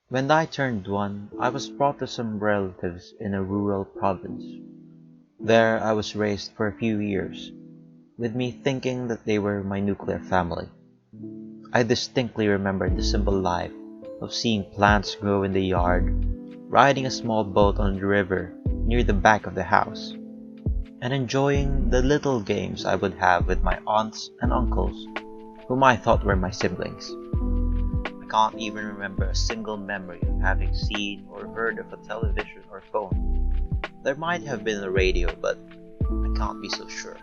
When I turned 1, I was brought to some relatives in a rural province. There I was raised for a few years, with me thinking that they were my nuclear family. I distinctly remember the simple life of seeing plants grow in the yard, riding a small boat on the river near the back of the house, and enjoying the little games I would have with my aunts and uncles, whom I thought were my siblings. I can't even remember a single memory of having seen or heard of a television or phone. There might have been a radio, but I can't be so sure.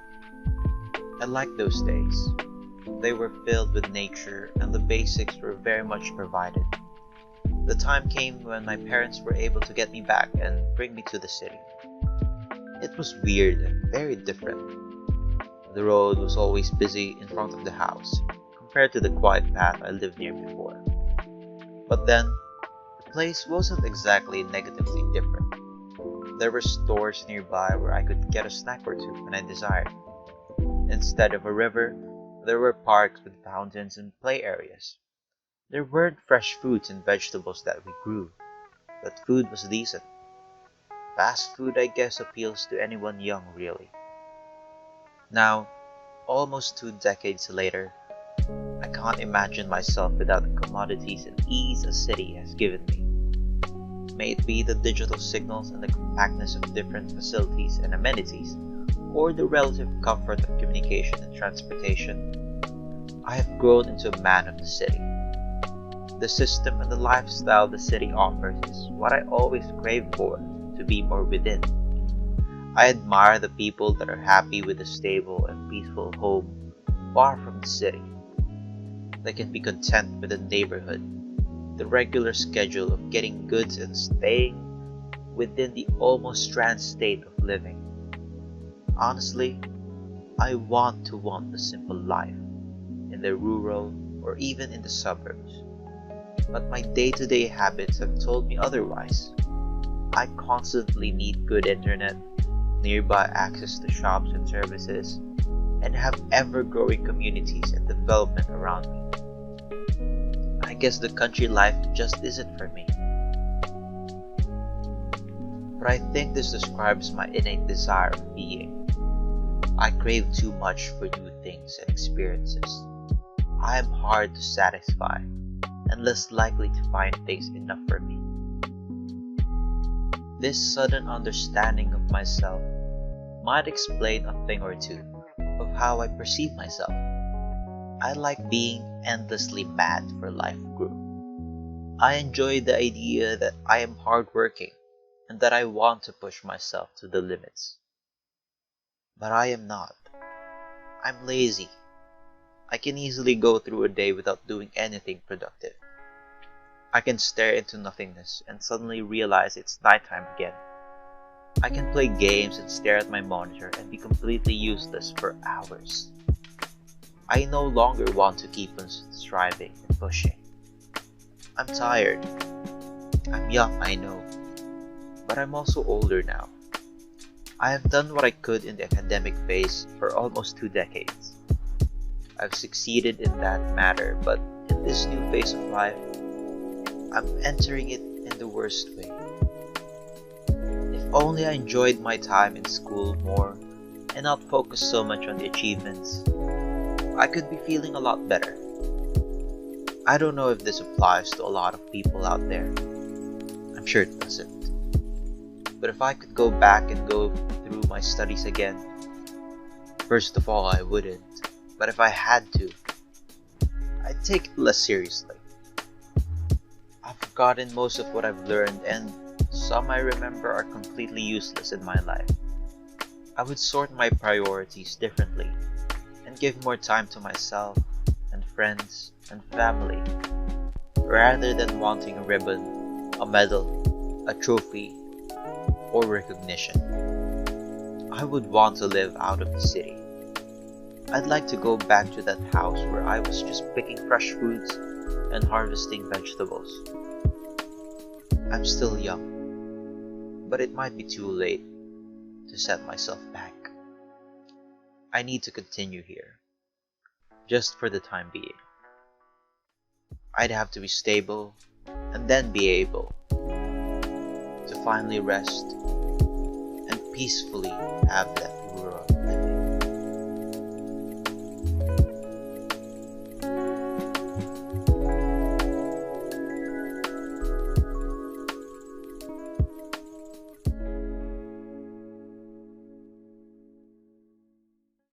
I liked those days. They were filled with nature and the basics were very much provided. The time came when my parents were able to get me back and bring me to the city. It was weird and very different. The road was always busy in front of the house, compared to the quiet path I lived near before. But then, the place wasn't exactly negatively different. There were stores nearby where I could get a snack or two when I desired. Instead of a river, there were parks with fountains and play areas. There weren't fresh fruits and vegetables that we grew, but food was decent. Fast food, I guess, appeals to anyone young, really. Now, almost 2 decades later, I can't imagine myself without the commodities and ease a city has given me. May it be the digital signals and the compactness of different facilities and amenities, or the relative comfort of communication and transportation, I have grown into a man of the city. The system and the lifestyle the city offers is what I always craved for, to be more within. I admire the people that are happy with a stable and peaceful home far from the city. They can be content with the neighborhood, the regular schedule of getting goods and staying within the almost strand state of living. Honestly, I want the simple life in the rural or even in the suburbs. But my day-to-day habits have told me otherwise. I constantly need good internet, nearby access to shops and services, and have ever-growing communities and development around me. I guess the country life just isn't for me. But I think this describes my innate desire of being. I crave too much for new things and experiences. I am hard to satisfy and less likely to find things enough for me. This sudden understanding of myself might explain a thing or two of how I perceive myself. I like being endlessly mad for life grew. I enjoy the idea that I am hardworking and that I want to push myself to the limits. But I am not. I'm lazy. I can easily go through a day without doing anything productive. I can stare into nothingness and suddenly realize it's nighttime again. I can play games and stare at my monitor and be completely useless for hours. I no longer want to keep on striving and pushing. I'm tired. I'm young, I know, but I'm also older now. I have done what I could in the academic phase for almost 2 decades. I've succeeded in that matter, but in this new phase of life, I'm entering it in the worst way. If only I enjoyed my time in school more and not focused so much on the achievements, I could be feeling a lot better. I don't know if this applies to a lot of people out there. I'm sure it doesn't. But if I could go back and go through my studies again, first of all, I wouldn't. But if I had to, I'd take it less seriously. I've forgotten most of what I've learned, and some I remember are completely useless in my life. I would sort my priorities differently and give more time to myself and friends and family rather than wanting a ribbon, a medal, a trophy, or recognition. I would want to live out of the city. I'd like to go back to that house where I was just picking fresh fruits and harvesting vegetables. I'm still young, but it might be too late to set myself back. I need to continue here, just for the time being. I'd have to be stable and and then be able to finally rest and peacefully have that